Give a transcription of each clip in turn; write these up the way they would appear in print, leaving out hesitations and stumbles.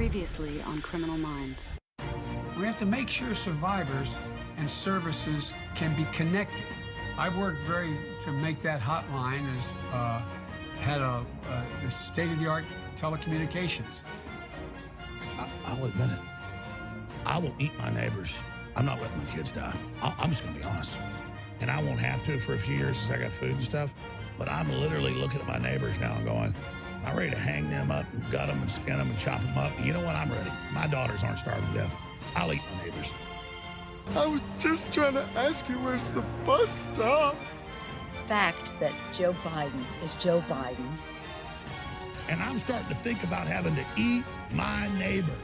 Previously on Criminal Minds. We have to make sure survivors and services can be connected. I've worked to make that hotline had a state-of-the-art telecommunications. I'll admit it. I will eat my neighbors. I'm not letting my kids die. I'm just going to be honest. And I won't have to for a few years since I got food and stuff. But I'm literally looking at my neighbors now and going, I'm ready to hang them up and gut them and skin them and chop them up. You know what? I'm ready. My daughters aren't starving to death. I'll eat my neighbors. I was just trying to ask you where's the bus stop. Fact that Joe Biden is Joe Biden. And I'm starting to think about having to eat my neighbors.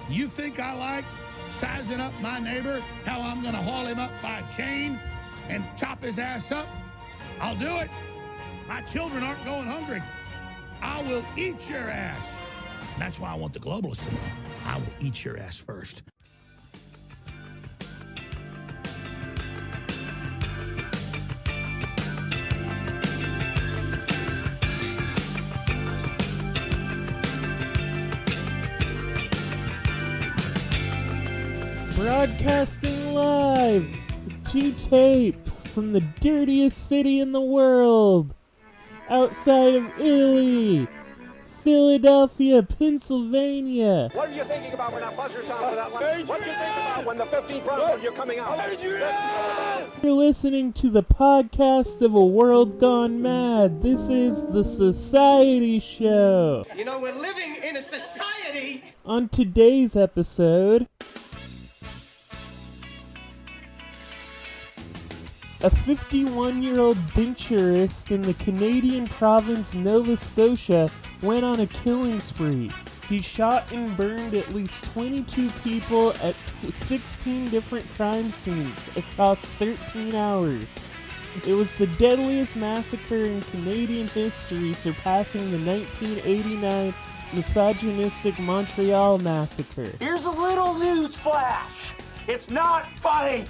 You think I like sizing up my neighbor, how I'm going to haul him up by a chain and chop his ass up? I'll do it. My children aren't going hungry. I will eat your ass. And that's why I want the globalists to know. I will eat your ass first. Broadcasting live to tape from the dirtiest city in the world, outside of Italy, Philadelphia, Pennsylvania. What are you thinking about when that buzzer sounds for that line? What do you think about when the 15th round when you're coming out? You're listening to the podcast of a world gone mad. This is the Society Show. You know, we're living in a society. On today's episode, a 51-year-old denturist in the Canadian province Nova Scotia went on a killing spree. He shot and burned at least 22 people at 16 different crime scenes across 13 hours. It was the deadliest massacre in Canadian history, surpassing the 1989 misogynistic Montreal massacre. Here's a little news flash. It's not funny.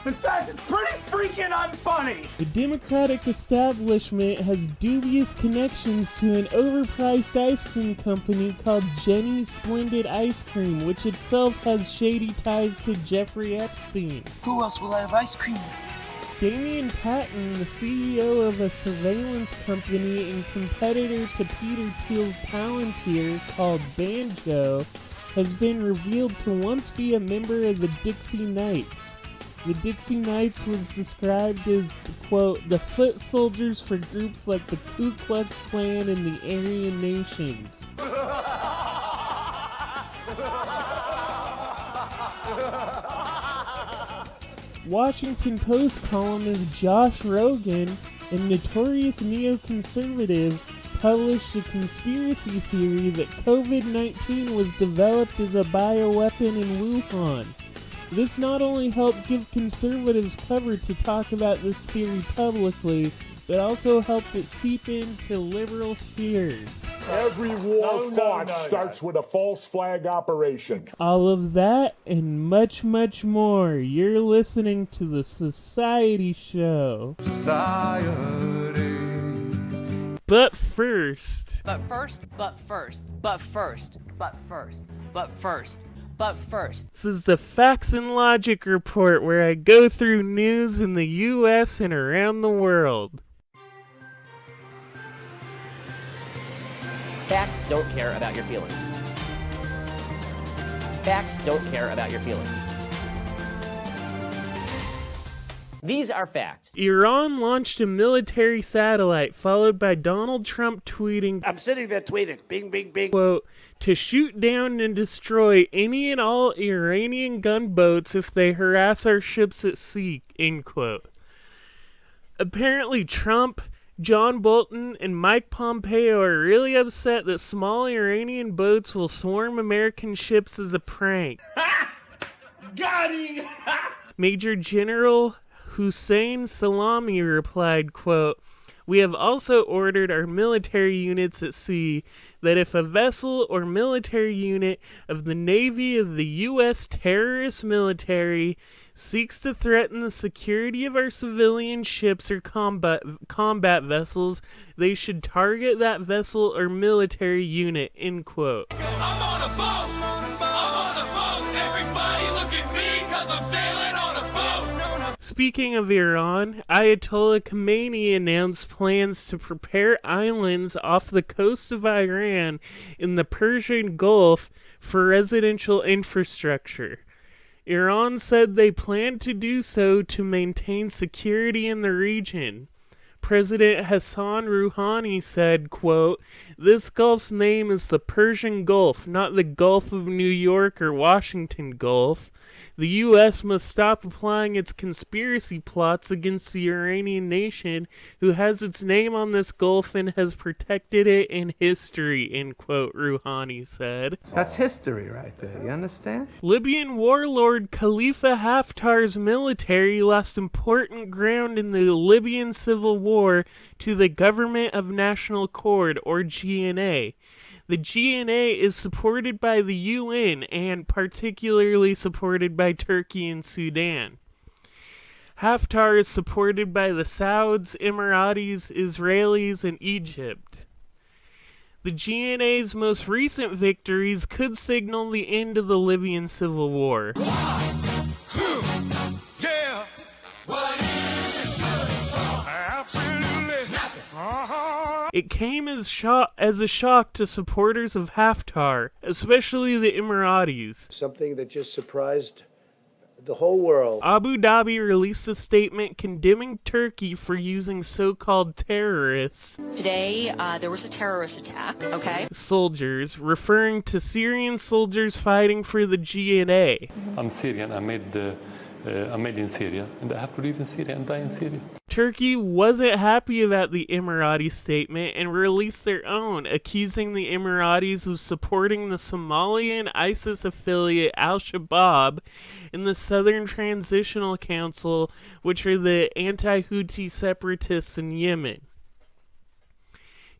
In fact, it's pretty freaking unfunny. The Democratic establishment has dubious connections to an overpriced ice cream company called Jeni's Splendid Ice Cream, which itself has shady ties to Jeffrey Epstein. Who else will I have ice cream with? Damian Patton, the CEO of a surveillance company and competitor to Peter Thiel's Palantir called Banjo, has been revealed to once be a member of the Dixie Knights. The Dixie Knights was described as, quote, the foot soldiers for groups like the Ku Klux Klan and the Aryan Nations. Washington Post columnist Josh Rogan, a notorious neoconservative, published a conspiracy theory that COVID-19 was developed as a bioweapon in Wuhan. This not only helped give conservatives cover to talk about this theory publicly, but also helped it seep into liberal spheres. Every war fought starts with a false flag operation. All of that and much, much more. You're listening to the Society Show. Society. But first. But first. This is the Facts and Logic Report, where I go through news in the U.S. and around the world. Facts don't care about your feelings. Facts don't care about your feelings. These are facts. Iran launched a military satellite, followed by Donald Trump tweeting, I'm sitting there tweeting, bing, bing, bing. quote, to shoot down and destroy any and all Iranian gunboats if they harass our ships at sea, end quote. Apparently Trump, John Bolton, and Mike Pompeo are really upset that small Iranian boats will swarm American ships as a prank. Got him! Major General Hussein Salami replied, quote, we have also ordered our military units at sea that if a vessel or military unit of the Navy of the U.S. terrorist military seeks to threaten the security of our civilian ships or combat vessels, they should target that vessel or military unit, end quote. I'm on a boat! Everybody look at me, 'cause I'm sailing on a boat! Speaking of Iran, Ayatollah Khomeini announced plans to prepare islands off the coast of Iran in the Persian Gulf for residential infrastructure. Iran said they plan to do so to maintain security in the region. President Hassan Rouhani said, quote, "This Gulf's name is the Persian Gulf, not the Gulf of New York or Washington Gulf. The U.S. must stop applying its conspiracy plots against the Iranian nation, who has its name on this Gulf and has protected it in history," end quote, Rouhani said. That's history right there, you understand? Libyan warlord Khalifa Haftar's military lost important ground in the Libyan civil war to the Government of National Accord, or GNA. The GNA is supported by the UN and particularly supported by Turkey and Sudan. Haftar is supported by the Sauds, Emiratis, Israelis, and Egypt. The GNA's most recent victories could signal the end of the Libyan civil war. It came as a shock to supporters of Haftar, especially the Emiratis. Something that just surprised the whole world. Abu Dhabi released a statement condemning Turkey for using so-called terrorists. Today, there was a terrorist attack, okay? Soldiers, referring to Syrian soldiers fighting for the GNA. I'm Syrian. I'm made in Syria, and I have to live in Syria and die in Syria. Turkey wasn't happy about the Emirati statement and released their own, accusing the Emiratis of supporting the Somalian ISIS affiliate Al-Shabaab in the Southern Transitional Council, which are the anti-Houthi separatists in Yemen.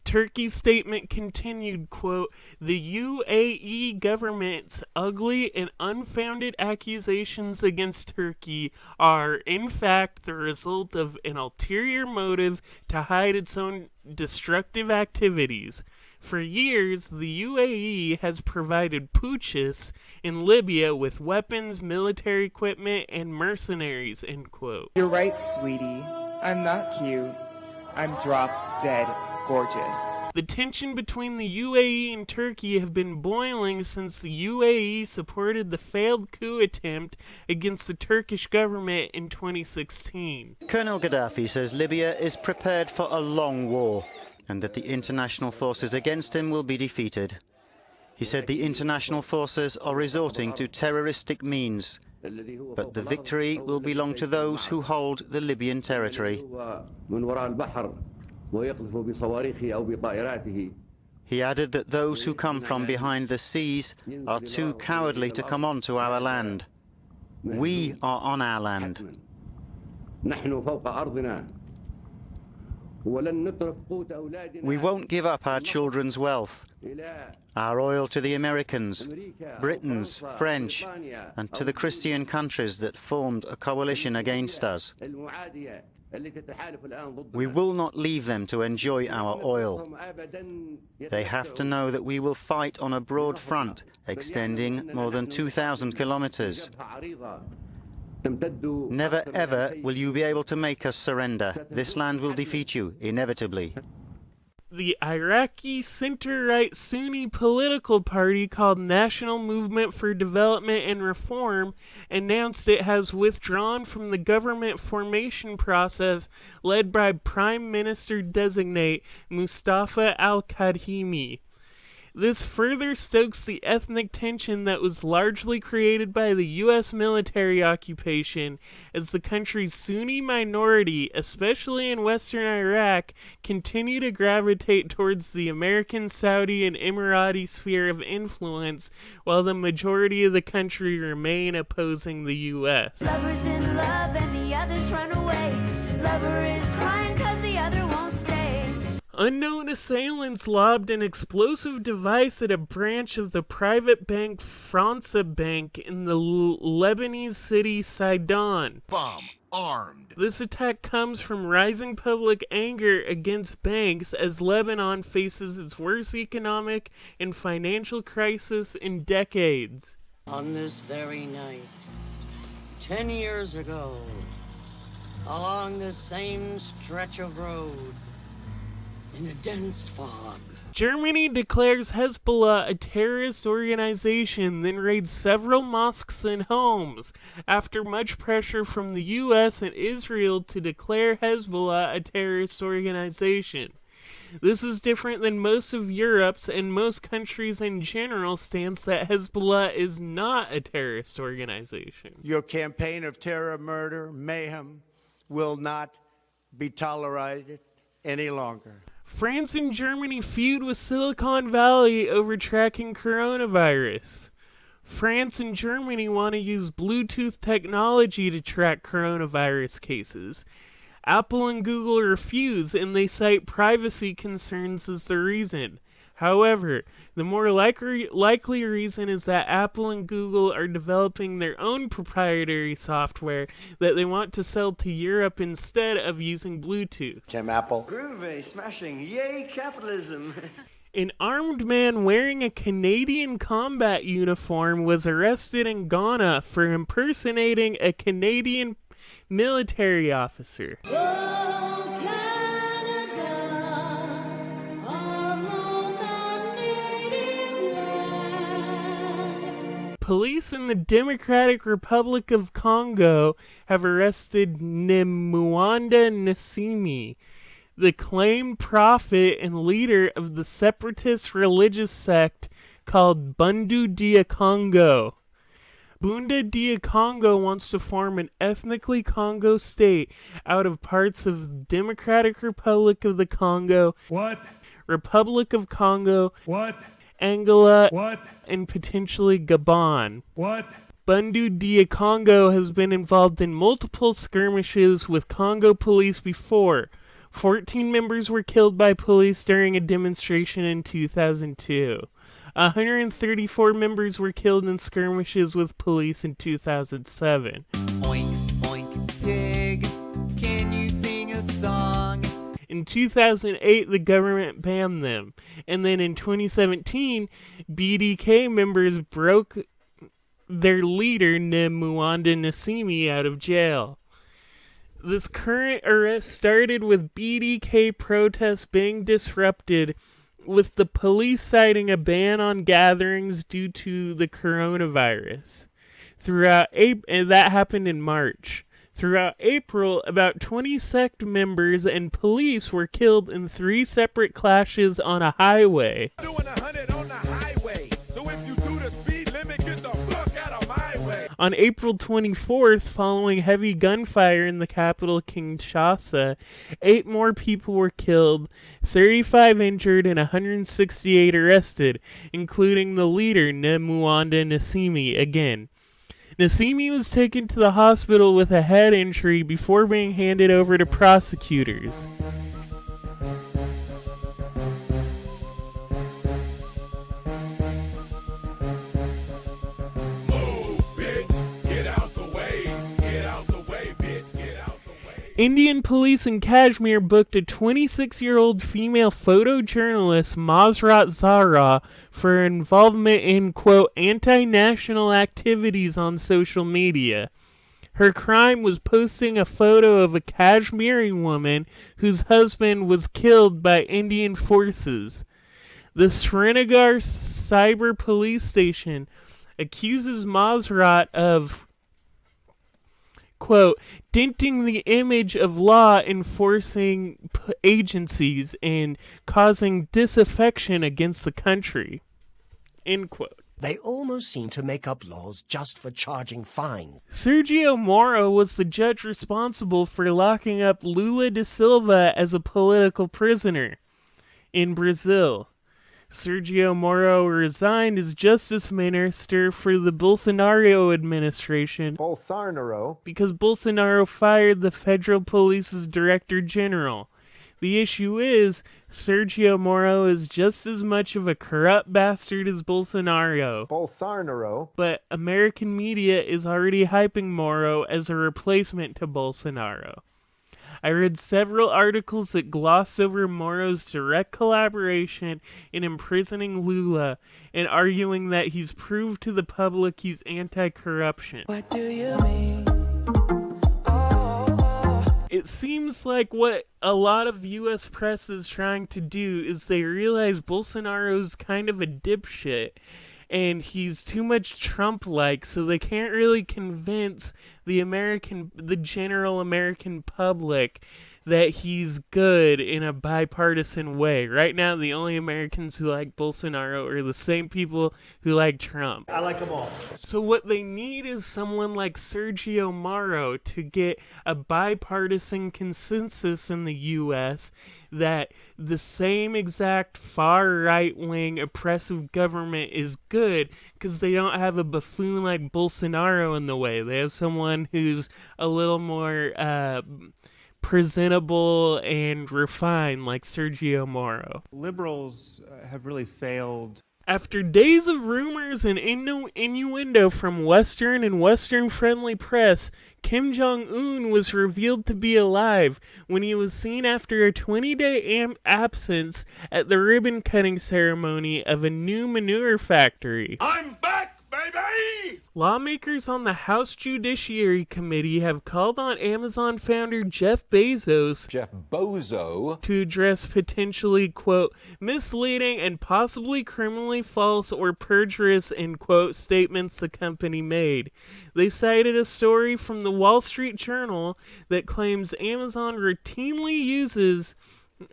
Turkey's statement continued, quote, "The UAE government's ugly and unfounded accusations against Turkey are, in fact, the result of an ulterior motive to hide its own destructive activities. For years, the UAE has provided putschists in Libya with weapons, military equipment, and mercenaries," end quote. You're right, sweetie. I'm not cute. I'm drop dead gorgeous. The tension between the UAE and Turkey have been boiling since the UAE supported the failed coup attempt against the Turkish government in 2016. Colonel Gaddafi says Libya is prepared for a long war and that the international forces against him will be defeated. He said the international forces are resorting to terroristic means, but the victory will belong to those who hold the Libyan territory. He added that those who come from behind the seas are too cowardly to come onto our land. We are on our land. We won't give up our children's wealth, our oil to the Americans, Britons, French, and to the Christian countries that formed a coalition against us. We will not leave them to enjoy our oil. They have to know that we will fight on a broad front extending more than 2,000 kilometers. Never ever will you be able to make us surrender. This land will defeat you, inevitably. The Iraqi center-right Sunni political party called National Movement for Development and Reform announced it has withdrawn from the government formation process led by Prime Minister-designate Mustafa al-Kadhimi. This further stokes the ethnic tension that was largely created by the U.S. military occupation, as the country's Sunni minority, especially in western Iraq, continue to gravitate towards the American, Saudi, and Emirati sphere of influence, while the majority of the country remain opposing the U.S. Lovers in love and the others run away. Lover is crying 'cause the other won't stay. Unknown assailants lobbed an explosive device at a branch of the private bank France Bank in the Lebanese city Sidon. Bomb. Armed. This attack comes from rising public anger against banks as Lebanon faces its worst economic and financial crisis in decades. On this very night, 10 years ago, along this same stretch of road, in a dense fog, Germany declares Hezbollah a terrorist organization, then raids several mosques and homes, after much pressure from the US and Israel to declare Hezbollah a terrorist organization. This is different than most of Europe's and most countries in general stance that Hezbollah is not a terrorist organization. Your campaign of terror, murder, mayhem will not be tolerated any longer. France and Germany feud with Silicon Valley over tracking coronavirus. France and Germany want to use Bluetooth technology to track coronavirus cases. Apple and Google refuse, and they cite privacy concerns as the reason. However, the more likely reason is that Apple and Google are developing their own proprietary software that they want to sell to Europe instead of using Bluetooth. Tim Apple. Groovy, smashing, yay capitalism. An armed man wearing a Canadian combat uniform was arrested in Ghana for impersonating a Canadian military officer. Police in the Democratic Republic of Congo have arrested Nemuanda Nsimi, the claimed prophet and leader of the separatist religious sect called Bundu dia Congo. Bunda dia Congo wants to form an ethnically Congo state out of parts of Democratic Republic of the Congo, Republic of Congo, Angola, and potentially Gabon. Bundu dia Congo has been involved in multiple skirmishes with Congo police before. 14 members were killed by police during a demonstration in 2002. 134 members were killed in skirmishes with police in 2007. Oink, oink, pig, can you sing a song? In 2008, the government banned them. And then in 2017, BDK members broke their leader, Nemuanda Nsimi, out of jail. This current arrest started with BDK protests being disrupted, with the police citing a ban on gatherings due to the coronavirus. And that happened in March. Throughout April, about 20 sect members and police were killed in 3 separate clashes on a highway. Doing 100 on the highway, so if you do the speed limit, get the fuck out of my way. On April 24th, following heavy gunfire in the capital Kinshasa, 8 more people were killed, 35 injured, and 168 arrested, including the leader, Nemuanda Nsimi, again. Nsimi was taken to the hospital with a head injury before being handed over to prosecutors. Indian police in Kashmir booked a 26-year-old female photojournalist, Masrat Zahra, for involvement in, quote, anti-national activities on social media. Her crime was posting a photo of a Kashmiri woman whose husband was killed by Indian forces. The Srinagar Cyber Police Station accuses Masrat of, quote, denting the image of law enforcing agencies and causing disaffection against the country, end quote. They almost seem to make up laws just for charging fines. Sergio Moro was the judge responsible for locking up Lula da Silva as a political prisoner in Brazil. Sergio Moro resigned as justice minister for the Bolsonaro administration because Bolsonaro fired the federal police's director general. The issue is, Sergio Moro is just as much of a corrupt bastard as Bolsonaro. But American media is already hyping Moro as a replacement to Bolsonaro. I read several articles that gloss over Moro's direct collaboration in imprisoning Lula and arguing that he's proved to the public he's anti-corruption. What do you mean? It seems like what a lot of U.S. press is trying to do is they realize Bolsonaro's kind of a dipshit and he's too much Trump-like, so they can't really convince the general American public that he's good in a bipartisan way. Right now, the only Americans who like Bolsonaro are the same people who like Trump. I like them all. So what they need is someone like Sergio Moro to get a bipartisan consensus in the U.S. that the same exact far right-wing oppressive government is good because they don't have a buffoon like Bolsonaro in the way. They have someone who's a little more presentable and refined like Sergio Moro. Liberals have really failed. After days of rumors and innuendo from Western and Western-friendly press, Kim Jong-un was revealed to be alive when he was seen after a 20-day absence at the ribbon-cutting ceremony of a new manure factory. I'm back, baby! Lawmakers on the House Judiciary Committee have called on Amazon founder Jeff Bezos to address potentially, quote, misleading and possibly criminally false or perjurious, end quote, statements the company made. They cited a story from the Wall Street Journal that claims Amazon routinely uses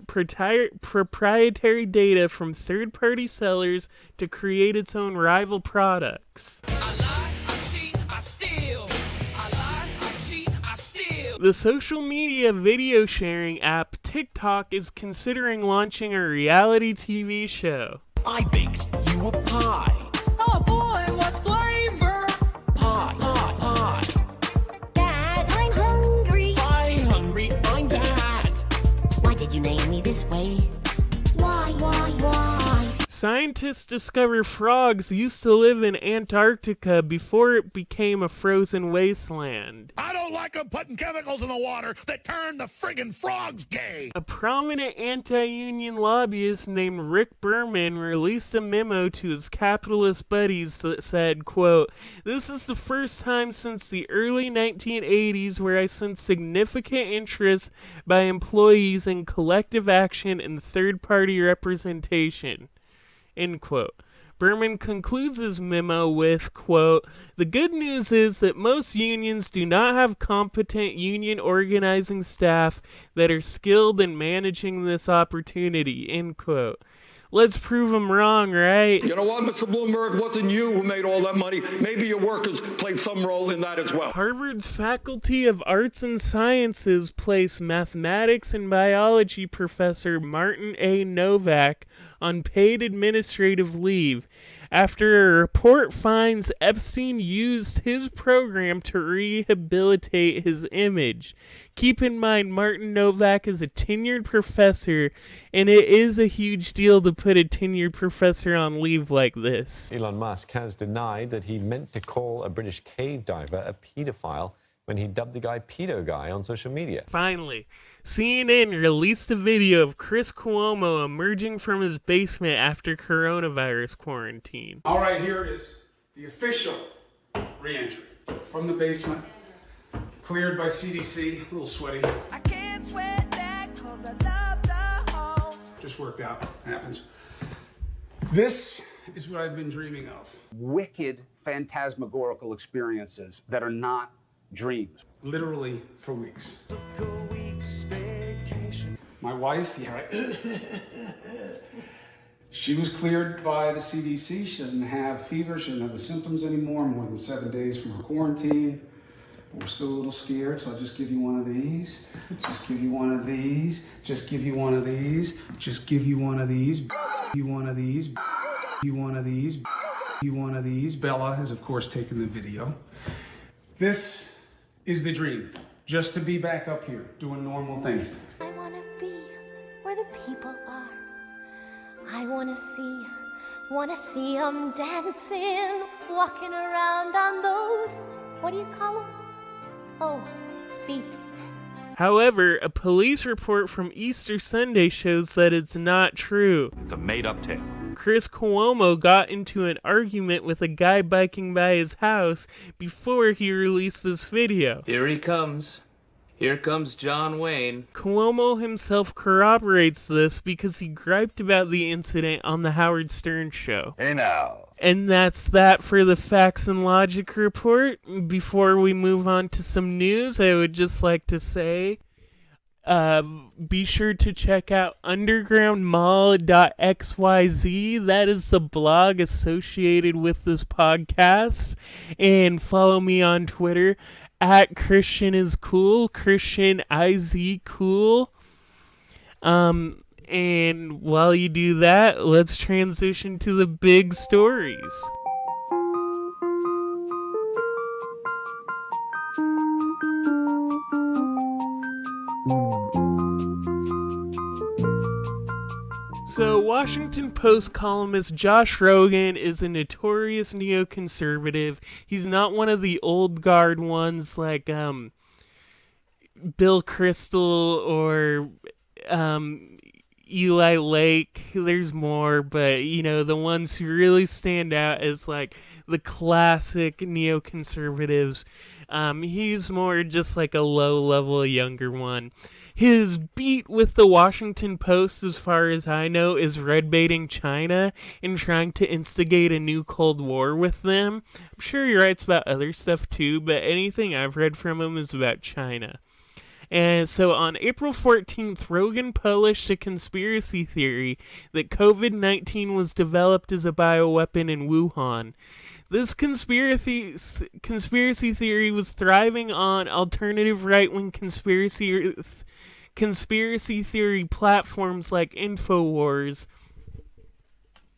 proprietary data from third-party sellers to create its own rival products. The social media video sharing app TikTok is considering launching a reality TV show. I baked you a pie. Oh boy, what flavor? Pie. Dad, I'm hungry. I'm hungry, I'm Dad. Why did you name me this way? Why? Scientists discover frogs used to live in Antarctica before it became a frozen wasteland. I don't like them putting chemicals in the water that turn the friggin' frogs gay. A prominent anti-union lobbyist named Rick Berman released a memo to his capitalist buddies that said, quote, "This is the first time since the early 1980s where I sense significant interest by employees in collective action and third-party representation." End quote. Berman concludes his memo with, quote, "The good news is that most unions do not have competent union organizing staff that are skilled in managing this opportunity," end quote. Let's prove them wrong, right? You know what, Mr. Bloomberg? It wasn't you who made all that money. Maybe your workers played some role in that as well. Harvard's Faculty of Arts and Sciences placed mathematics and biology professor Martin A. Novak on paid administrative leave after a report finds Epstein used his program to rehabilitate his image. Keep in mind, Martin Novak is a tenured professor, and it is a huge deal to put a tenured professor on leave like this. Elon Musk has denied that he meant to call a British cave diver a pedophile when he dubbed the guy Pedo Guy on social media. Finally, CNN released a video of Chris Cuomo emerging from his basement after coronavirus quarantine. All right, here it is. The official re-entry from the basement, cleared by CDC, a little sweaty. I can't sweat that 'cause I love the home. Just worked out, happens. This is what I've been dreaming of. Wicked, phantasmagorical experiences that are not dreams. Literally for weeks. My wife, yeah, right. She was cleared by the CDC. She doesn't have fever. She doesn't have the symptoms anymore, more than 7 days from her quarantine. But we're still a little scared, so I'll just give you one of these. Just give you one of these. Just give you one of these. Just give you one of these. You one of these. You one of these. You one of these. Bella has, of course, taken the video. This is the dream. Just to be back up here, doing normal things. I wanna be people are. I wanna see 'em dancing, walking around on those, what do you call 'em? Oh, feet. However, a police report from Easter Sunday shows that it's not true. It's a made-up tale. Chris Cuomo got into an argument with a guy biking by his house before he released this video. Here he comes. Here comes John Wayne. Cuomo himself corroborates this because he griped about the incident on the Howard Stern show. Hey now. And that's that for the Facts and Logic report. Before we move on to some news, I would just like to say, be sure to check out undergroundmall.xyz. That is the blog associated with this podcast. And follow me on Twitter at Christian is cool, Christian IZ cool. And while you do that, let's transition to the big stories. So, Washington Post columnist Josh Rogin is a notorious neoconservative. He's not one of the old guard ones like Bill Kristol or Eli Lake. There's more, but the ones who really stand out as like the classic neoconservatives. He's more just like a low-level younger one. His beat with the Washington Post, as far as I know, is red-baiting China and trying to instigate a new Cold War with them. I'm sure he writes about other stuff too, but anything I've read from him is about China. And so on April 14th, Rogin published a conspiracy theory that COVID-19 was developed as a bioweapon in Wuhan. This conspiracy theory was thriving on alternative right-wing conspiracy theory platforms like InfoWars.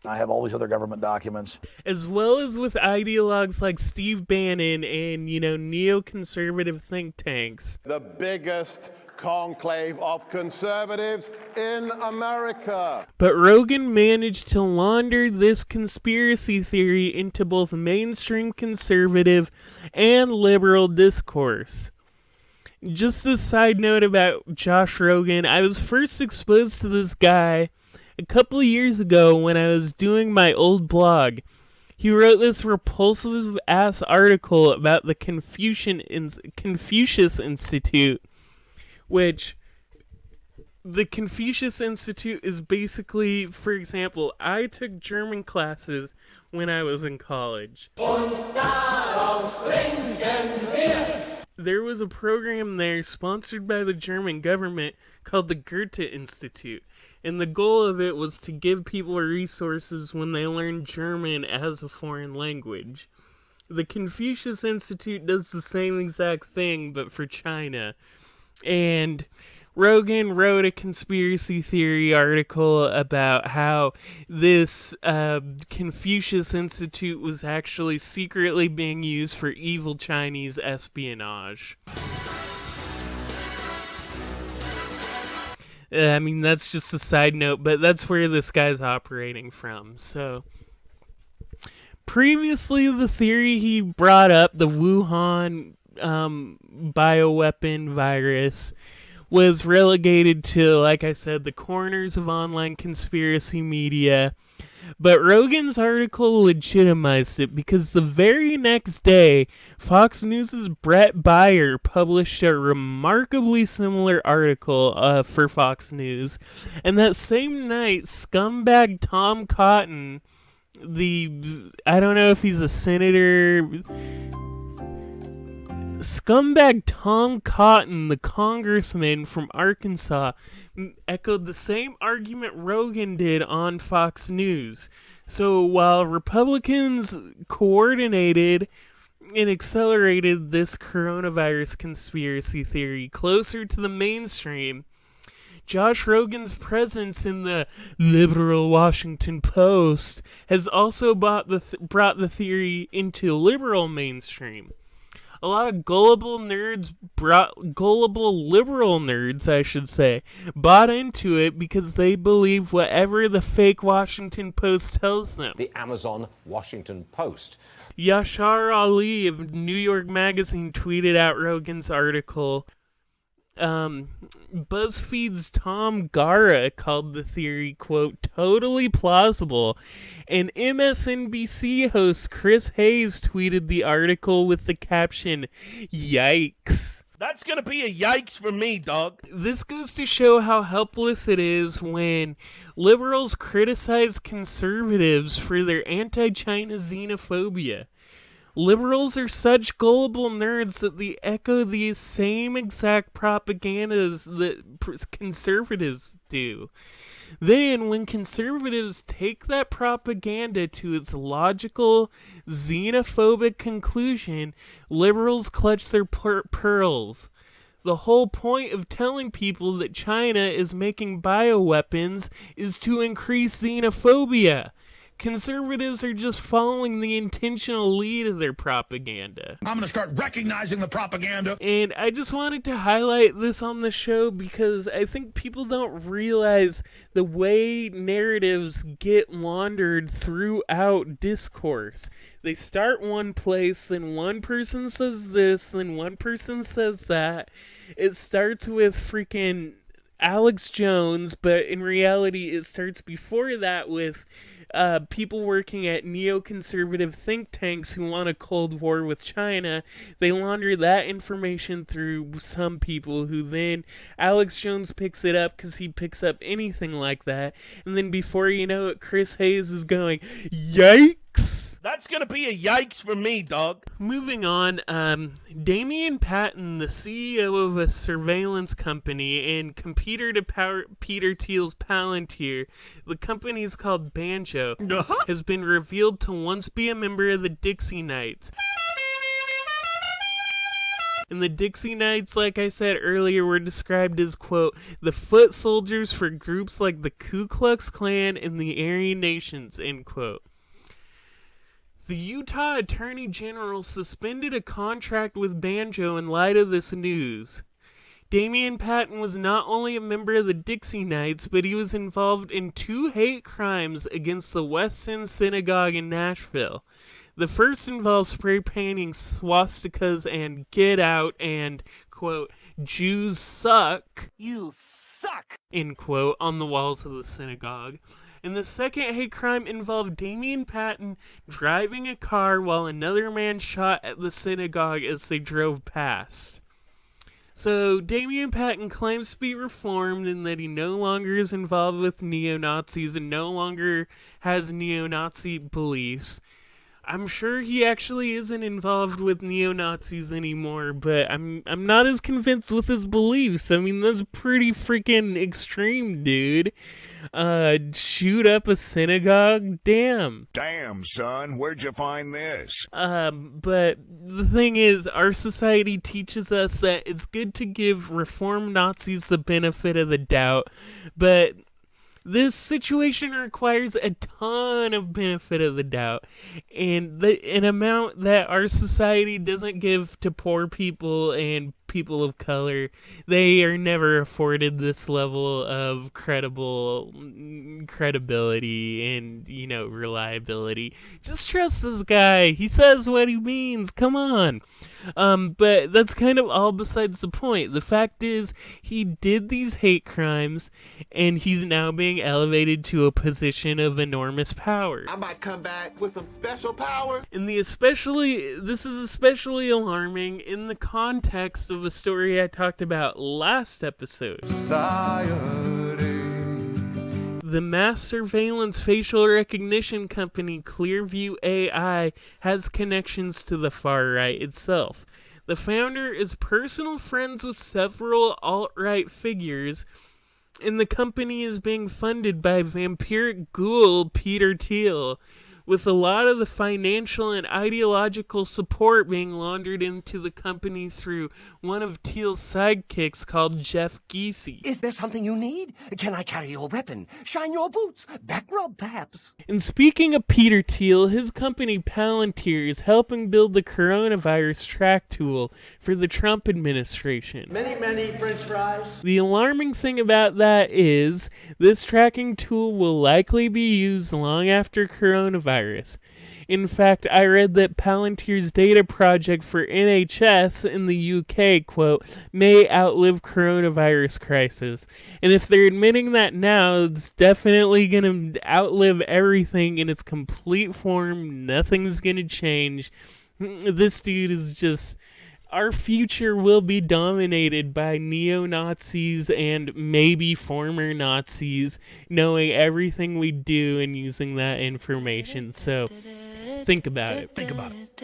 I have all these other government documents. As well as with ideologues like Steve Bannon and, neoconservative think tanks. The biggest conclave of conservatives in America. But Rogin managed to launder this conspiracy theory into both mainstream conservative and liberal discourse. Just a side note about Josh Rogin, I was first exposed to this guy a couple of years ago when I was doing my old blog. He wrote this repulsive-ass article about the Confucius Institute, which the Confucius Institute is basically, for example, I took German classes when I was in college. There was a program there sponsored by the German government called the Goethe Institute. And the goal of it was to give people resources when they learn German as a foreign language. The Confucius Institute does the same exact thing, but for China. And Rogin wrote a conspiracy theory article about how this Confucius Institute was actually secretly being used for evil Chinese espionage. I mean, that's just a side note, but that's where this guy's operating from. So, previously, the theory he brought up, the Wuhan bioweapon virus, was relegated to, like I said, the corners of online conspiracy media. But Rogan's article legitimized it because the very next day, Fox News' Brett Baier published a remarkably similar article for Fox News. And that same night, scumbag Tom Cotton, I don't know if he's a senator... Scumbag Tom Cotton, the congressman from Arkansas, echoed the same argument Rogin did on Fox News. So while Republicans coordinated and accelerated this coronavirus conspiracy theory closer to the mainstream, Josh Rogin's presence in the liberal Washington Post has also brought the theory into liberal mainstream. A lot of gullible liberal nerds, I should say, bought into it because they believe whatever the fake Washington Post tells them. The Amazon Washington Post. Yashar Ali of New York Magazine tweeted out Rogan's article. BuzzFeed's Tom Gara called the theory, quote, totally plausible, and MSNBC host Chris Hayes tweeted the article with the caption, yikes. That's gonna be a yikes for me, dog. This goes to show how helpless it is when liberals criticize conservatives for their anti-China xenophobia. Liberals are such gullible nerds that they echo the same exact propagandas that conservatives do. Then, when conservatives take that propaganda to its logical, xenophobic conclusion, liberals clutch their pearls. The whole point of telling people that China is making bioweapons is to increase xenophobia. Conservatives are just following the intentional lead of their propaganda. I'm going to start recognizing the propaganda. And I just wanted to highlight this on the show because I think people don't realize the way narratives get laundered throughout discourse. They start one place, then one person says this, then one person says that. It starts with freaking Alex Jones, but in reality it starts before that with people working at neoconservative think tanks who want a Cold War with China. They launder that information through some people who then Alex Jones picks it up because he picks up anything like that. And then before you know it, Chris Hayes is going, yikes! That's gonna be a yikes for me, dog. Moving on, Damian Patton, the CEO of a surveillance company and competitor to Peter Thiel's Palantir, the company is called Banjo, has been revealed to once be a member of the Dixie Knights. And the Dixie Knights, like I said earlier, were described as, quote, the foot soldiers for groups like the Ku Klux Klan and the Aryan Nations, end quote. The Utah Attorney General suspended a contract with Banjo in light of this news. Damian Patton was not only a member of the Dixie Knights, but he was involved in 2 hate crimes against the West End Synagogue in Nashville. The first involved spray painting swastikas and "Get Out" and, quote, "Jews suck," You suck! end quote, on the walls of the synagogue. And the second hate crime involved Damian Patton driving a car while another man shot at the synagogue as they drove past. So Damian Patton claims to be reformed and that he no longer is involved with neo-Nazis and no longer has neo-Nazi beliefs. I'm sure he actually isn't involved with neo-Nazis anymore, but I'm not as convinced with his beliefs. I mean, that's pretty freaking extreme, dude. Shoot up a synagogue? Damn. Damn, son, where'd you find this? But the thing is, our society teaches us that it's good to give reformed Nazis the benefit of the doubt, but this situation requires a ton of benefit of the doubt, and an amount that our society doesn't give to poor people and people of color. They are never afforded this level of credibility and, reliability. Just trust this guy. He says what he means. Come on. But that's kind of all besides the point. The fact is, he did these hate crimes, and he's now being elevated to a position of enormous power. I might come back with some special power. And this is especially alarming in the context of a story I talked about last episode. The mass surveillance facial recognition company Clearview AI has connections to the far right itself. The founder is personal friends with several alt-right figures, and the company is being funded by vampiric ghoul Peter Thiel, with a lot of the financial and ideological support being laundered into the company through one of Thiel's sidekicks called Jeff Giese. Is there something you need? Can I carry your weapon? Shine your boots? Back rub, perhaps? And speaking of Peter Thiel, his company Palantir is helping build the coronavirus track tool for the Trump administration. Many French fries. The alarming thing about that is this tracking tool will likely be used long after coronavirus. In fact, I read that Palantir's data project for NHS in the UK, quote, may outlive coronavirus crisis. And if they're admitting that now, it's definitely going to outlive everything in its complete form. Nothing's going to change. This dude is just... Our future will be dominated by neo-Nazis and maybe former Nazis knowing everything we do and using that information. So, think about it. Think about it.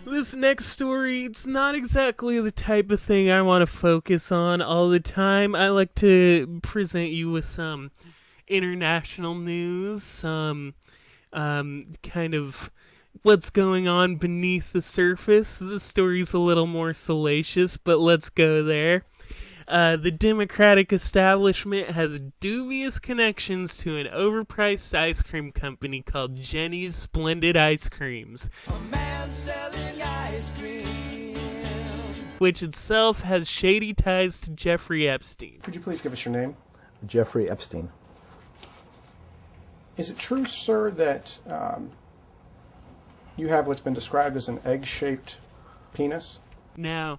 This next story, it's not exactly the type of thing I want to focus on all the time. I like to present you with some international news, some kind of what's going on beneath the surface. This story's a little more salacious, but let's go there. The Democratic establishment has dubious connections to an overpriced ice cream company called Jeni's Splendid Ice Creams, A man selling ice cream. which itself has shady ties to Jeffrey Epstein. Could you please give us your name? Jeffrey Epstein. Is it true, sir, that you have what's been described as an egg-shaped penis? Now,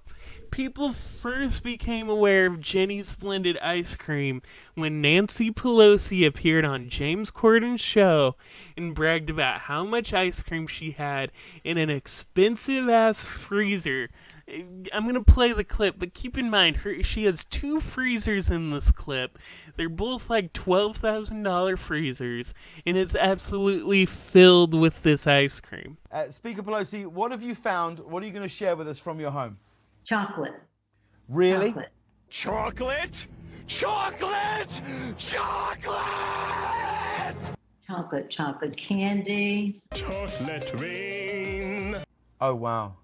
people first became aware of Jeni's Splendid Ice Cream when Nancy Pelosi appeared on James Corden's show and bragged about how much ice cream she had in an expensive-ass freezer. I'm going to play the clip, but keep in mind, she has two freezers in this clip. They're both like $12,000 freezers, and it's absolutely filled with this ice cream. Speaker Pelosi, what have you found? What are you going to share with us from your home? Chocolate. Really? Chocolate. Chocolate! Chocolate! Chocolate candy. Chocolate rain. Oh, wow.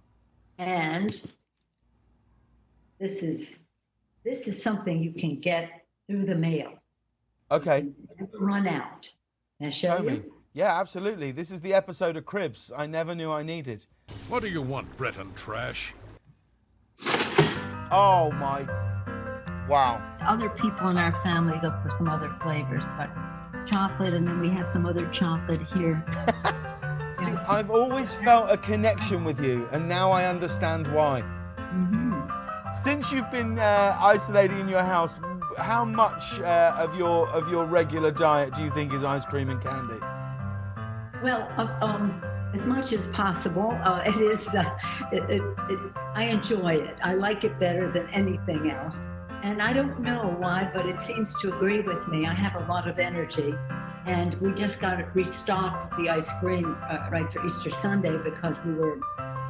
And this is something you can get through the mail. Okay. You never run out. Can I show you? Me. Yeah, absolutely. This is the episode of Cribs I never knew I needed. What do you want, Breton trash? Oh my, wow. Other people in our family look for some other flavors, but chocolate, and then we have some other chocolate here. See, I've always felt a connection with you, and now I understand why. Mm-hmm. Since you've been isolating in your house, how much of your regular diet do you think is ice cream and candy? Well, as much as possible. It is. I enjoy it. I like it better than anything else. And I don't know why, but it seems to agree with me. I have a lot of energy. And we just got to restock the ice cream right for Easter Sunday because we were,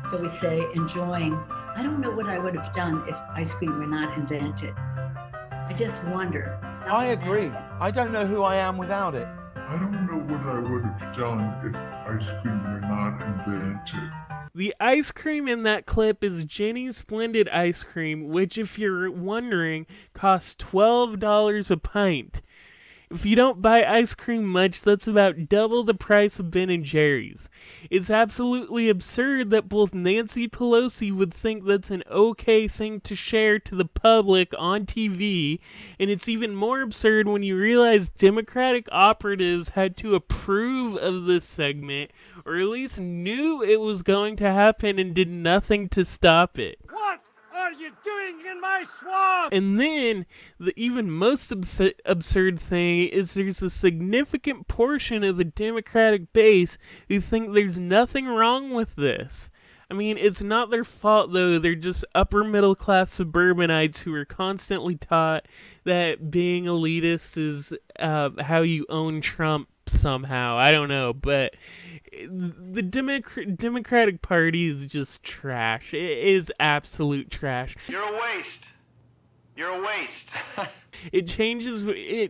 shall we say, enjoying. I don't know what I would have done if ice cream were not invented. I just wonder. I agree. I don't know who I am without it. I don't know what I would have done if ice cream were not invented. The ice cream in that clip is Jeni's Splendid Ice Cream, which, if you're wondering, costs $12 a pint. If you don't buy ice cream much, that's about double the price of Ben & Jerry's. It's absolutely absurd that both Nancy Pelosi would think that's an okay thing to share to the public on TV, and it's even more absurd when you realize Democratic operatives had to approve of this segment, or at least knew it was going to happen and did nothing to stop it. What are you doing in my swamp? And then, the even most absurd thing is there's a significant portion of the Democratic base who think there's nothing wrong with this. I mean, it's not their fault, though. They're just upper middle class suburbanites who are constantly taught that being elitist is how you own Trump somehow. I don't know, but the Democratic Party is just trash. It is absolute trash. You're a waste. You're a waste. It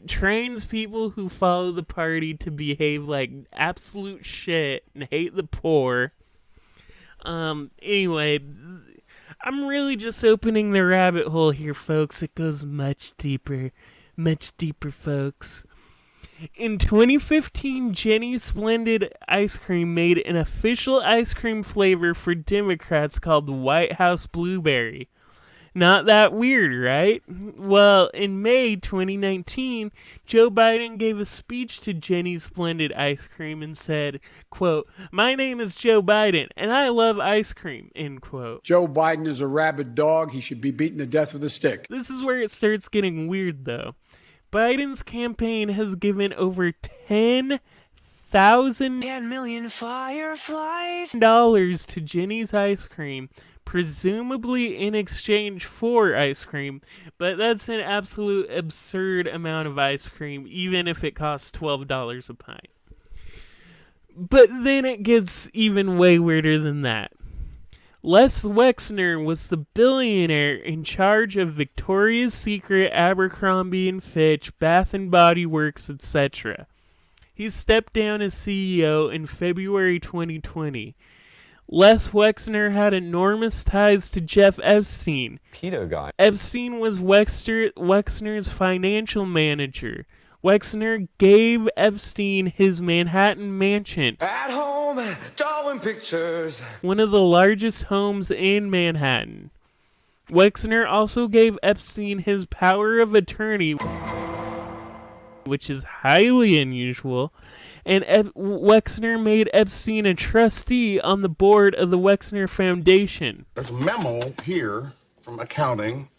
trains people who follow the party to behave like absolute shit and hate the poor. Anyway, I'm really just opening the rabbit hole here, folks. It goes much deeper, folks. In 2015, Jeni Splendid ice cream made an official ice cream flavor for Democrats called the White House Blueberry. Not that weird, right? Well, in May 2019, Joe Biden gave a speech to Jeni Splendid ice cream and said, quote, "My name is Joe Biden, and I love ice cream," end quote. Joe Biden is a rabid dog. He should be beaten to death with a stick. This is where it starts getting weird, though. Biden's campaign has given over $10 million fireflies dollars to Jeni's ice cream, presumably in exchange for ice cream, but that's an absolute absurd amount of ice cream, even if it costs $12 a pint. But then it gets even way weirder than that. Les Wexner was the billionaire in charge of Victoria's Secret, Abercrombie & Fitch, Bath & Body Works, etc. He stepped down as CEO in February 2020. Les Wexner had enormous ties to Jeff Epstein. Pedo guy. Epstein was Wexner's financial manager. Wexner gave Epstein his Manhattan mansion. At home, drawing pictures. One of the largest homes in Manhattan. Wexner also gave Epstein his power of attorney, which is highly unusual, and Wexner made Epstein a trustee on the board of the Wexner Foundation. There's a memo here from accounting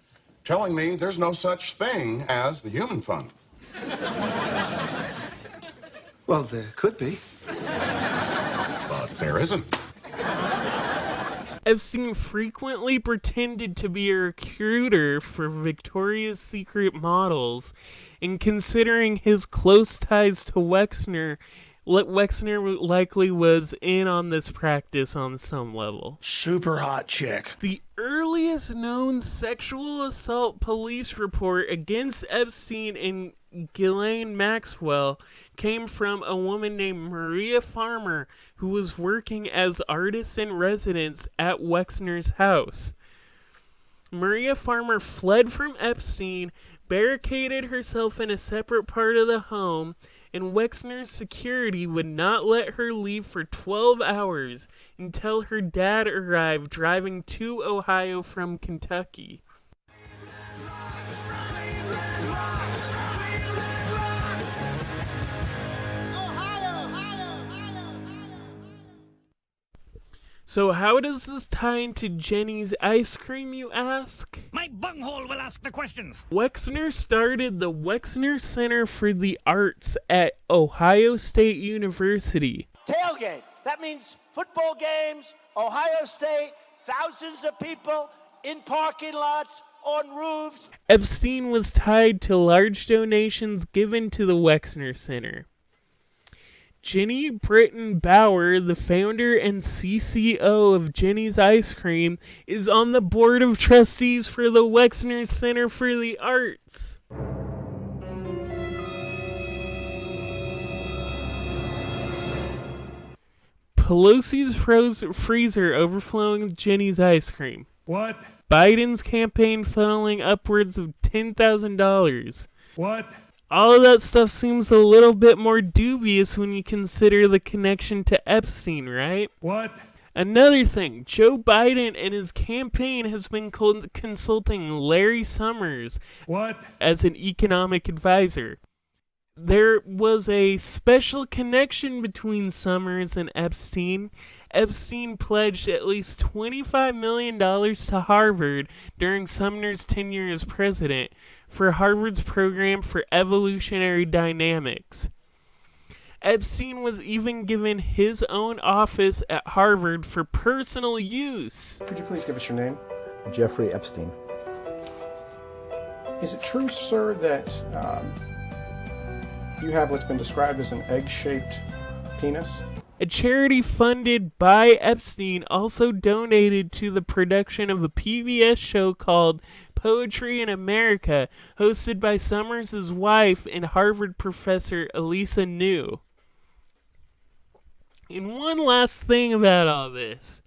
telling me there's no such thing as the human fund. Well, there could be. But there isn't. Epstein frequently pretended to be a recruiter for Victoria's Secret models, and considering his close ties to Wexner, Wexner likely was in on this practice on some level. Super hot chick. The earliest known sexual assault police report against Epstein and Ghislaine Maxwell came from a woman named Maria Farmer, who was working as artist in residence at Wexner's house. Maria Farmer fled from Epstein, barricaded herself in a separate part of the home, and Wexner's security would not let her leave for 12 hours until her dad arrived driving to Ohio from Kentucky. So how does this tie into Jeni's ice cream, you ask? My bunghole will ask the questions. Wexner started the Wexner Center for the Arts at Ohio State University. Tailgate. That means football games, Ohio State, thousands of people in parking lots, on roofs. Epstein was tied to large donations given to the Wexner Center. Jeni Britton Bauer, the founder and CCO of Jeni's Ice Cream, is on the board of trustees for the Wexner Center for the Arts. Pelosi's freezer overflowing with Jeni's ice cream. What? Biden's campaign funneling upwards of $10,000. What? All of that stuff seems a little bit more dubious when you consider the connection to Epstein, right? What? Another thing, Joe Biden and his campaign has been consulting Larry Summers as an economic advisor. There was a special connection between Summers and Epstein. Epstein pledged at least $25 million to Harvard during Sumner's tenure as president for Harvard's program for evolutionary dynamics. Epstein was even given his own office at Harvard for personal use. Could you please give us your name? Jeffrey Epstein. Is it true, sir, that Epstein, the founder, and CCO of Jeni's Ice Cream, is on the board of trustees for the Wexner Center for the Arts at Ohio State University? Yes. Is it true, sir, that Epstein, the founder, and CCO of Jeni's Ice Cream, is on the board of trustees for the Wexner Center for the Arts at Ohio State University? Yes. You have what's been described as an egg-shaped penis. A charity funded by Epstein also donated to the production of a PBS show called Poetry in America, hosted by Summers' wife and Harvard professor Elisa New. And one last thing about all this.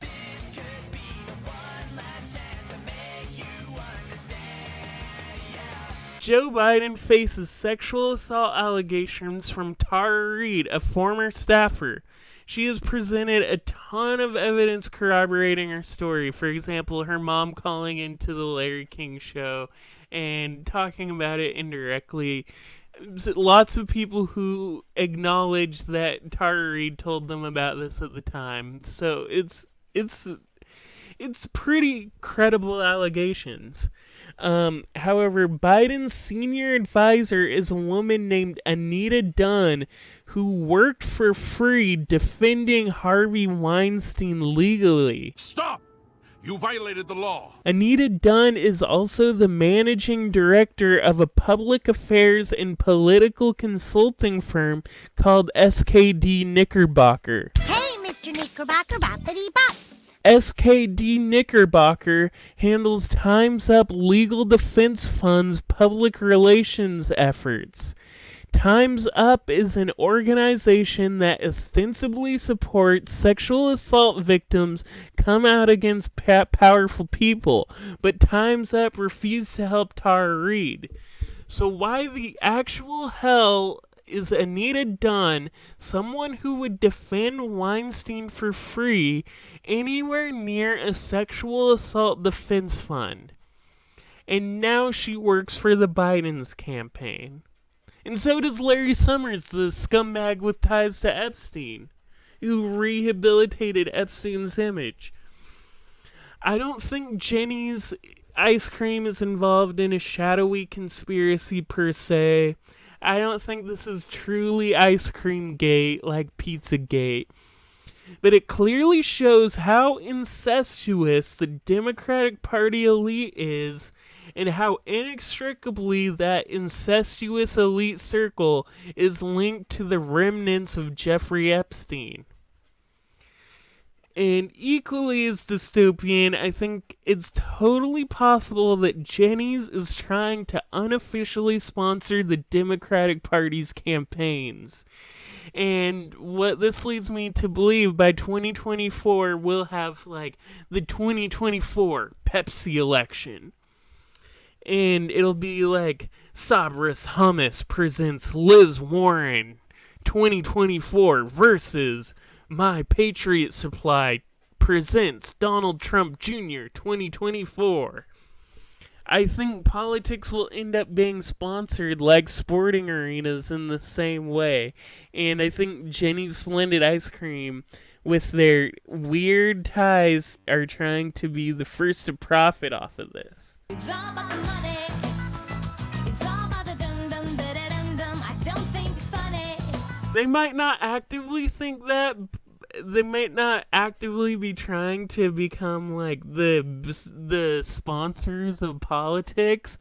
Joe Biden faces sexual assault allegations from Tara Reid, a former staffer. She has presented a ton of evidence corroborating her story. For example, her mom calling into the Larry King show and talking about it indirectly. Lots of people who acknowledge that Tara Reid told them about this at the time. So it's pretty credible allegations. However, Biden's senior advisor is a woman named Anita Dunn, who worked for free defending Harvey Weinstein legally. Stop! You violated the law. Anita Dunn is also the managing director of a public affairs and political consulting firm called SKD Knickerbocker. Hey, Mr. Knickerbocker, boppity bop. SKD Knickerbocker handles Time's Up Legal Defense Fund's public relations efforts. Time's Up is an organization that ostensibly supports sexual assault victims come out against powerful people, but Time's Up refused to help Tara Reid. So why the actual hell is Anita Dunn, someone who would defend Weinstein for free, anywhere near a sexual assault defense fund? And now she works for the Biden's campaign. And so does Larry Summers, the scumbag with ties to Epstein, who rehabilitated Epstein's image. I don't think Jeni's ice cream is involved in a shadowy conspiracy per se. I don't think this is truly ice cream gate like Pizzagate. But it clearly shows how incestuous the Democratic Party elite is, and how inextricably that incestuous elite circle is linked to the remnants of Jeffrey Epstein. And equally as dystopian, I think it's totally possible that Jeni's is trying to unofficially sponsor the Democratic Party's campaigns. And what this leads me to believe, by 2024, we'll have, like, the 2024 Pepsi election. And it'll be like, Sabras Hummus presents Liz Warren 2024 versus My Patriot Supply presents Donald Trump Jr. 2024. I think politics will end up being sponsored like sporting arenas in the same way. And I think Jeni's Splendid Ice Cream, with their weird ties, are trying to be the first to profit off of this. It's all about the money. It's all about the dum-dum-da-da-dum-dum. I don't think it's funny. They might not actively think that. They might not actively be trying to become like the sponsors of politics,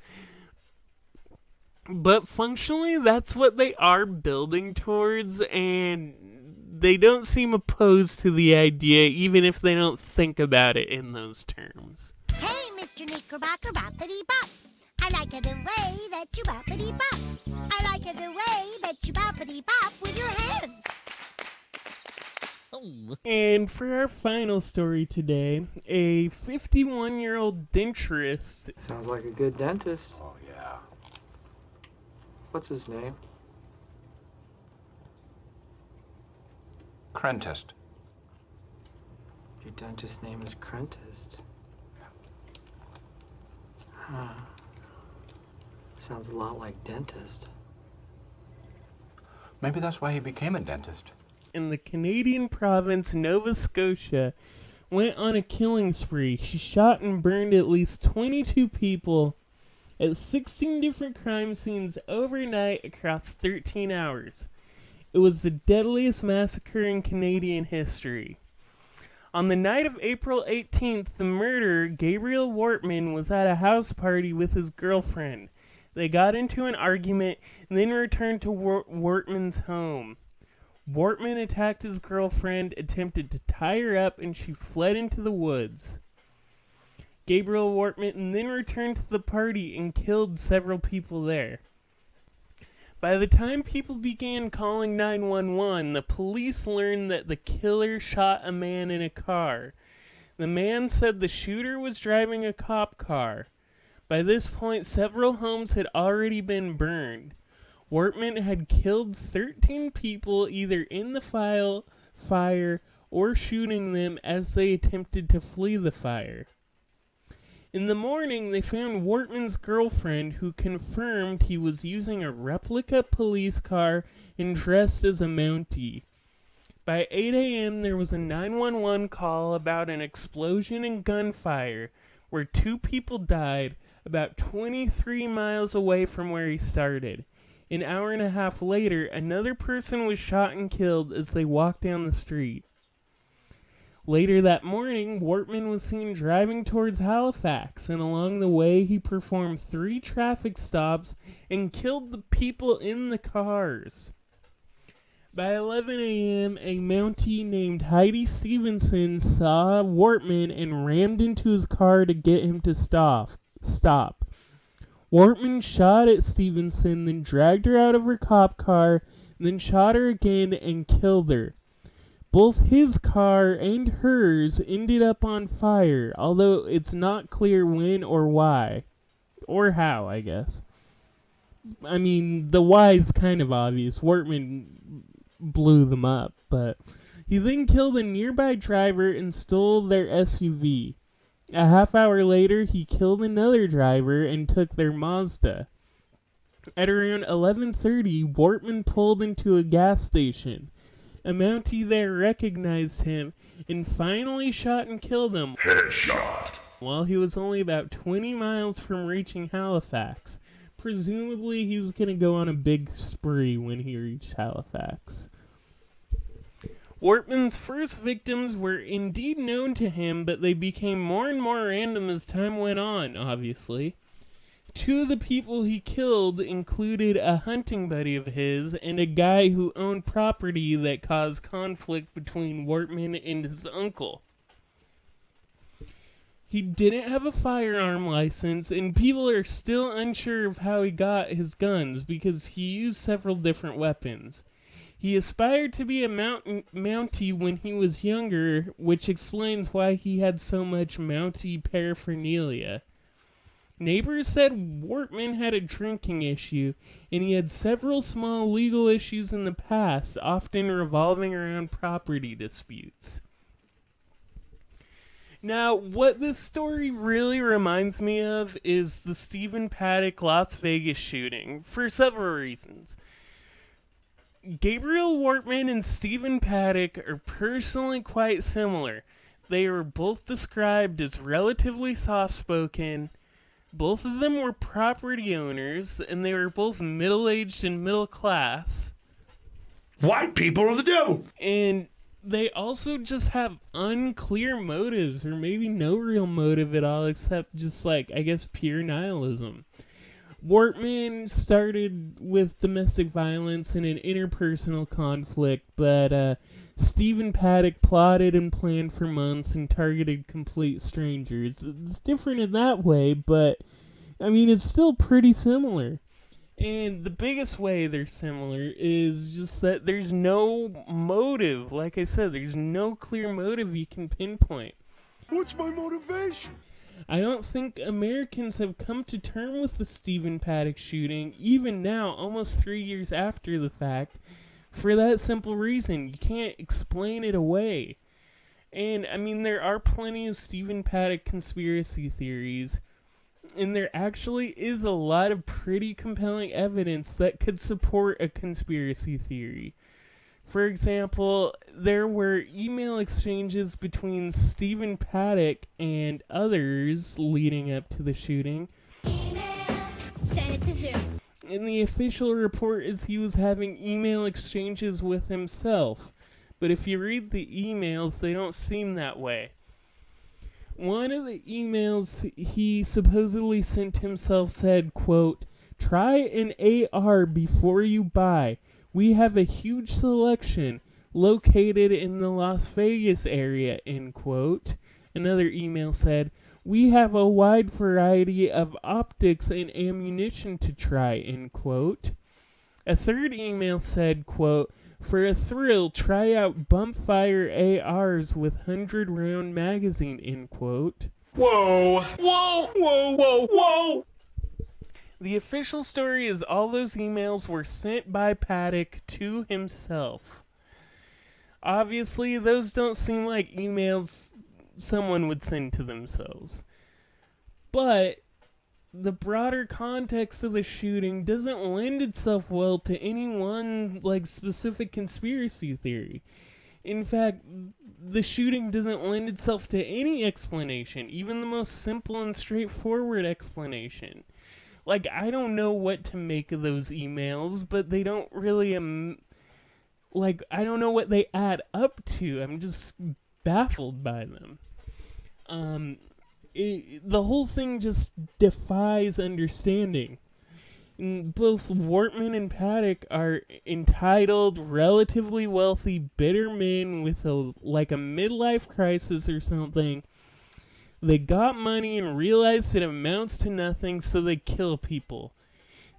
but functionally that's what they are building towards, and they don't seem opposed to the idea, even if they don't think about it in those terms. Hey, Mr. Knickerbocker, boppity bop. I like it the way that you boppity bop. I like it the way that you boppity bop with your hands. And for our final story today, a 51-year-old denturist... Sounds like a good dentist. Oh, yeah. What's his name? Crentist. Your dentist's name is Crentist. Huh. Sounds a lot like dentist. Maybe that's why he became a dentist. In the Canadian province Nova Scotia, went on a killing spree. She shot and burned at least 22 people at 16 different crime scenes overnight across 13 hours. It was the deadliest massacre in Canadian history. On the night of April 18th, the murderer, Gabriel Wortman, was at a house party with his girlfriend. They got into an argument and then returned to Wortman's home. Wortman attacked his girlfriend, attempted to tie her up, and she fled into the woods. Gabriel Wortman then returned to the party and killed several people there. By the time people began calling 911, the police learned that the killer shot a man in a car. The man said the shooter was driving a cop car. By this point, several homes had already been burned. Wortman had killed 13 people either in the fire or shooting them as they attempted to flee the fire. In the morning, they found Wortman's girlfriend, who confirmed he was using a replica police car and dressed as a Mountie. By 8 a.m., there was a 911 call about an explosion and gunfire, where 2 people died about 23 miles away from where he started. An hour and a half later, another person was shot and killed as they walked down the street. Later that morning, Wortman was seen driving towards Halifax, and along the way he performed 3 traffic stops and killed the people in the cars. By 11 a.m., a Mountie named Heidi Stevenson saw Wortman and rammed into his car to get him to stop. Wortman shot at Stevenson, then dragged her out of her cop car, then shot her again and killed her. Both his car and hers ended up on fire, although it's not clear when or why. Or how, I guess. I mean, the why is kind of obvious. Wortman blew them up, but he then killed a nearby driver and stole their SUV. A half hour later, he killed another driver and took their Mazda. At around 11:30, Wortman pulled into a gas station. A Mountie there recognized him and finally shot and killed him. Headshot. While he was only about 20 miles from reaching Halifax. Presumably he was going to go on a big spree when he reached Halifax. Wortman's first victims were indeed known to him, but they became more and more random as time went on, obviously. 2 of the people he killed included a hunting buddy of his and a guy who owned property that caused conflict between Wortman and his uncle. He didn't have a firearm license, and people are still unsure of how he got his guns because he used several different weapons. He aspired to be a Mountie when he was younger, which explains why he had so much Mountie paraphernalia. Neighbors said Wortman had a drinking issue, and he had several small legal issues in the past, often revolving around property disputes. Now, what this story really reminds me of is the Stephen Paddock Las Vegas shooting, for several reasons. Gabriel Wortman and Stephen Paddock are personally quite similar. They are both described as relatively soft-spoken. Both of them were property owners, and they were both middle-aged and middle-class. White people are the devil! And they also just have unclear motives, or maybe no real motive at all, except just, like, I guess, pure nihilism. Wortman started with domestic violence and an interpersonal conflict, but Stephen Paddock plotted and planned for months and targeted complete strangers. It's different in that way, but, I mean, it's still pretty similar. And the biggest way they're similar is just that there's no motive. Like I said, there's no clear motive you can pinpoint. What's my motivation? I don't think Americans have come to terms with the Stephen Paddock shooting, even now, almost 3 years after the fact, for that simple reason. You can't explain it away. And, I mean, there are plenty of Stephen Paddock conspiracy theories, and there actually is a lot of pretty compelling evidence that could support a conspiracy theory. For example, there were email exchanges between Stephen Paddock and others leading up to the shooting. And the official report is he was having email exchanges with himself. But if you read the emails, they don't seem that way. One of the emails he supposedly sent himself said, quote, Try an AR before you buy. We have a huge selection located in the Las Vegas area, end quote. Another email said, we have a wide variety of optics and ammunition to try, end quote. A third email said, quote, for a thrill, try out bump-fire ARs with 100-round magazine, end quote. Whoa! Whoa! Whoa! Whoa! Whoa! The official story is all those emails were sent by Paddock to himself. Obviously, those don't seem like emails someone would send to themselves. But the broader context of the shooting doesn't lend itself well to any one specific conspiracy theory. In fact, the shooting doesn't lend itself to any explanation, even the most simple and straightforward explanation. I don't know what to make of those emails, but they don't really, I don't know what they add up to. I'm just baffled by them. The whole thing just defies understanding. Both Wortman and Paddock are entitled, relatively wealthy, bitter men with a midlife crisis or something. They got money and realized it amounts to nothing, so they kill people.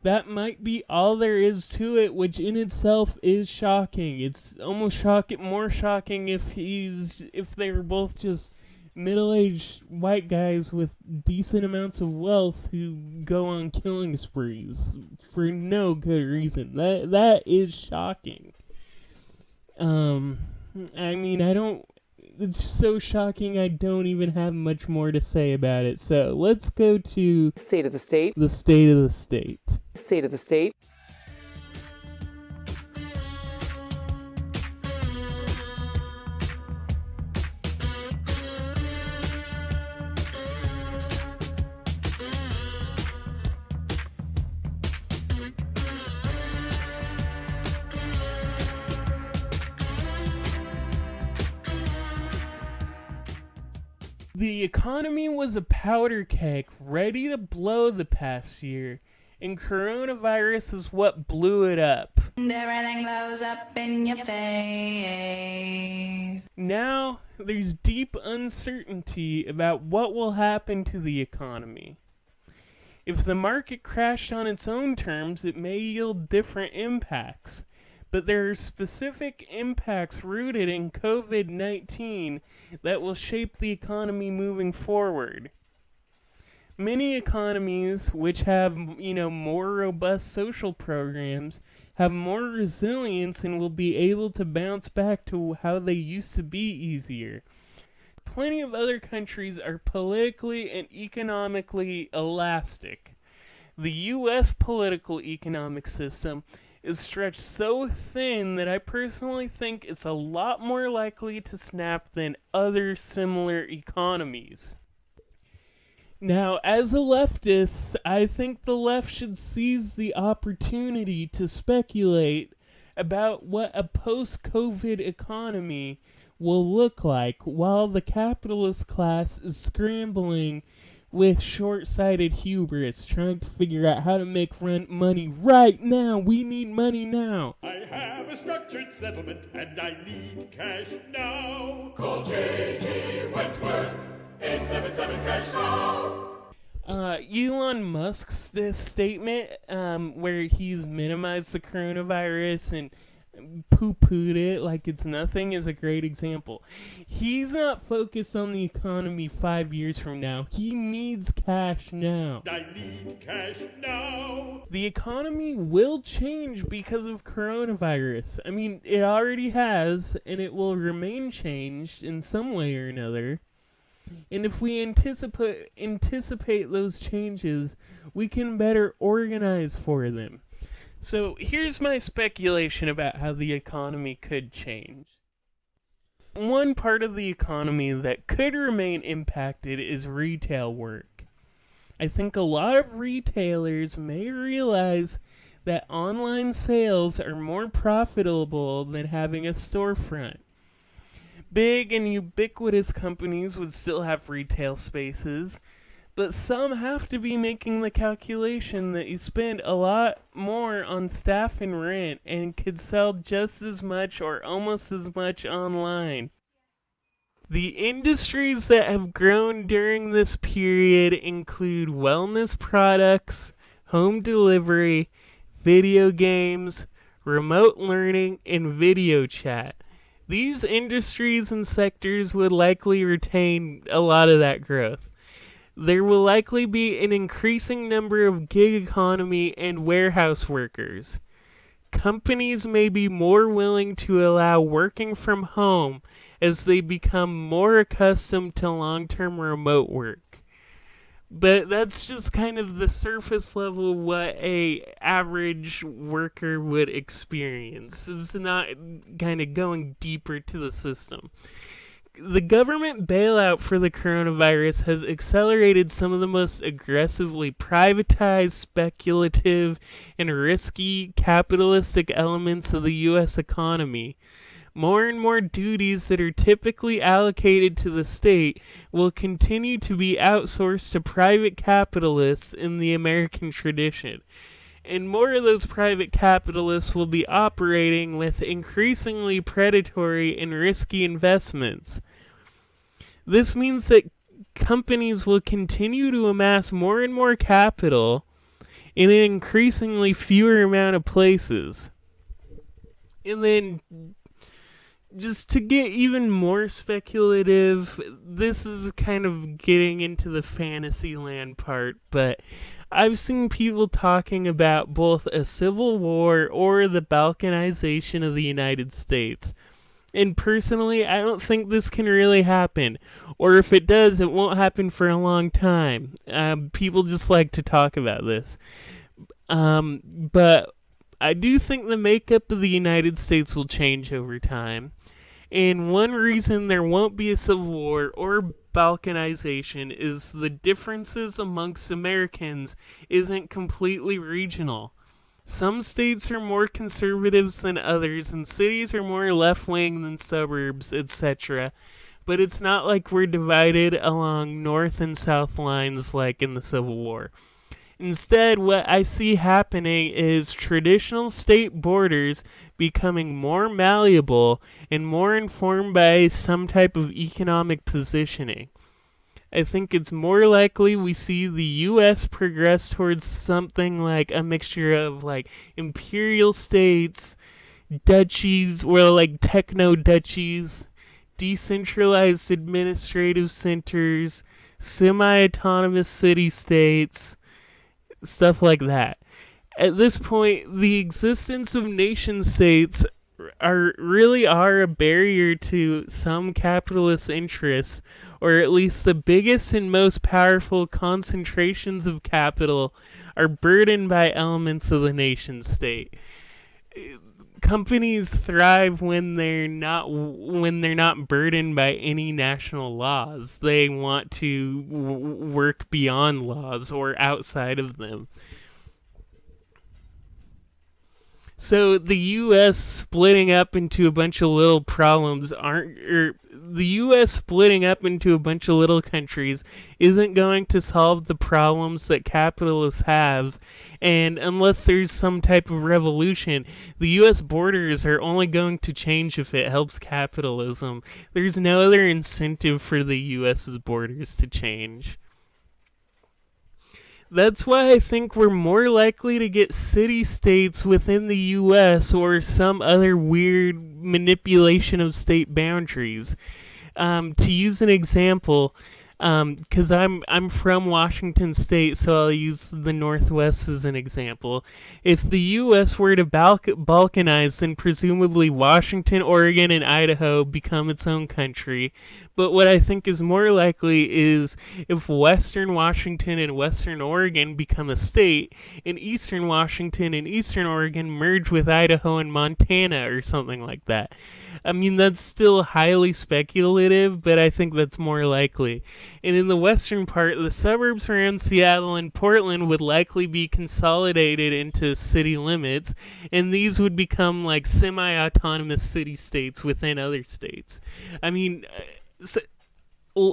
That might be all there is to it, which in itself is shocking. It's almost more shocking if they were both just middle-aged white guys with decent amounts of wealth who go on killing sprees for no good reason. That is shocking. It's so shocking I don't even have much more to say about it. So let's go to State of the State. The State of the State. State of the State. The economy was a powder keg ready to blow the past year, and coronavirus is what blew it up. Everything blows up in your face. Now, there's deep uncertainty about what will happen to the economy. If the market crashed on its own terms, it may yield different impacts. But there are specific impacts rooted in COVID-19 that will shape the economy moving forward. Many economies which have, more robust social programs have more resilience and will be able to bounce back to how they used to be easier. Plenty of other countries are politically and economically elastic. The U.S. political economic system is stretched so thin that I personally think it's a lot more likely to snap than other similar economies. Now, as a leftist, I think the left should seize the opportunity to speculate about what a post-COVID economy will look like while the capitalist class is scrambling with short-sighted hubris, trying to figure out how to make money right now. We need money now. I have a structured settlement and I need cash now. Call J.G. Wentworth, 877 cash now. Elon Musk's this statement where he's minimized the coronavirus and poo-pooed it like it's nothing is a great example. He's not focused on the economy 5 years from now. He needs cash now. I need cash now. The economy will change because of coronavirus. I mean, it already has, and it will remain changed in some way or another. And if we anticipate those changes, we can better organize for them. So here's my speculation about how the economy could change. One part of the economy that could remain impacted is retail work. I think a lot of retailers may realize that online sales are more profitable than having a storefront. Big and ubiquitous companies would still have retail spaces, But some have to be making the calculation that you spend a lot more on staff and rent and could sell just as much or almost as much online. The industries that have grown during this period include wellness products, home delivery, video games, remote learning, and video chat. These industries and sectors would likely retain a lot of that growth. There will likely be an increasing number of gig economy and warehouse workers. Companies may be more willing to allow working from home as they become more accustomed to long-term remote work. But that's just kind of the surface level what a average worker would experience. It's not kind of going deeper to the system. The government bailout for the coronavirus has accelerated some of the most aggressively privatized, speculative, and risky capitalistic elements of the U.S. economy. More and more duties that are typically allocated to the state will continue to be outsourced to private capitalists in the American tradition. And more of those private capitalists will be operating with increasingly predatory and risky investments. This means that companies will continue to amass more and more capital in an increasingly fewer amount of places. And then, just to get even more speculative, this is kind of getting into the fantasy land part, but I've seen people talking about both a civil war or the balkanization of the United States. And personally, I don't think this can really happen. Or if it does, it won't happen for a long time. People just like to talk about this. But I do think the makeup of the United States will change over time. And one reason there won't be a civil war or balkanization is the differences amongst Americans isn't completely regional. Some states are more conservatives than others, and cities are more left-wing than suburbs, etc. But it's not like we're divided along north and south lines like in the Civil War. Instead, what I see happening is traditional state borders becoming more malleable and more informed by some type of economic positioning. I think it's more likely we see the U.S. progress towards something like a mixture of like imperial states, duchies, or like techno-duchies, decentralized administrative centers, semi-autonomous city-states, stuff like that. At this point, the existence of nation-states are a barrier to some capitalist interests, or at least the biggest and most powerful concentrations of capital are burdened by elements of the nation-state. Companies thrive when they're not burdened by any national laws. They want to work beyond laws or outside of them. So the U.S. splitting up into a bunch of little problems the U.S. splitting up into a bunch of little countries isn't going to solve the problems that capitalists have, and unless there's some type of revolution, the U.S. borders are only going to change if it helps capitalism. There's no other incentive for the U.S.'s borders to change. That's why I think we're more likely to get city-states within the U.S. or some other weird manipulation of state boundaries. To use an example, because I'm from Washington State, so I'll use the Northwest as an example. If the U.S. were to balkanize, then presumably Washington, Oregon, and Idaho become its own country. But what I think is more likely is if Western Washington and Western Oregon become a state, and Eastern Washington and Eastern Oregon merge with Idaho and Montana or something like that. I mean, that's still highly speculative, but I think that's more likely. And in the western part, the suburbs around Seattle and Portland would likely be consolidated into city limits, and these would become like semi-autonomous city-states within other states. I mean,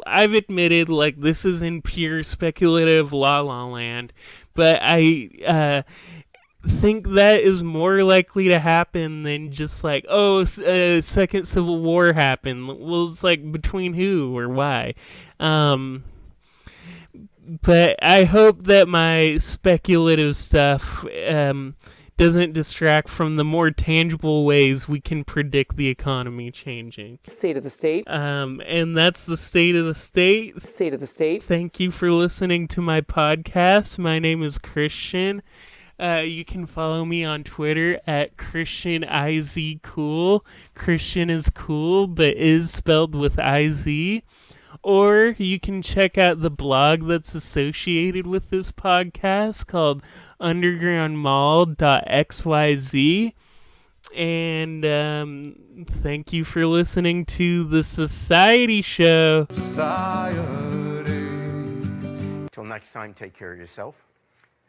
I've admitted, like, this is in pure speculative la la land, but I think that is more likely to happen than just like, oh, a second civil war happened. Well, it's like, between who or why? But I hope that my speculative stuff doesn't distract from the more tangible ways we can predict the economy changing. State of the state. And that's the state of the state. State of the state. Thank you for listening to my podcast. My name is Christian. You can follow me on Twitter at ChristianIZCool. Christian is cool, but is spelled with IZ. Or you can check out the blog that's associated with this podcast called undergroundmall.xyz. And thank you for listening to The Society Show. Society. Till next time, take care of yourself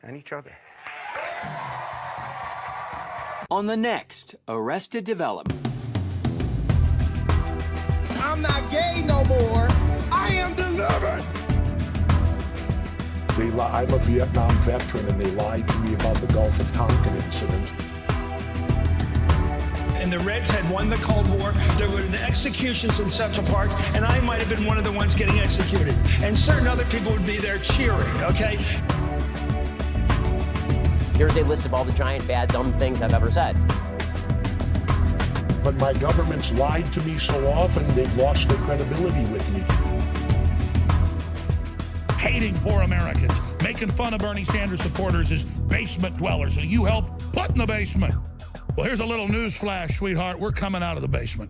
and each other. On the next Arrested Development. I'm not gay no more. I am delivered. I'm a Vietnam veteran, and they lied to me about the Gulf of Tonkin incident. And the Reds had won the Cold War. There were executions in Central Park, and I might have been one of the ones getting executed. And certain other people would be there cheering, okay? Here's a list of all the giant, bad, dumb things I've ever said. But my government's lied to me so often, they've lost their credibility with me. Hating poor Americans, making fun of Bernie Sanders supporters as basement dwellers who you helped put in the basement. Well, here's a little news flash, sweetheart. We're coming out of the basement.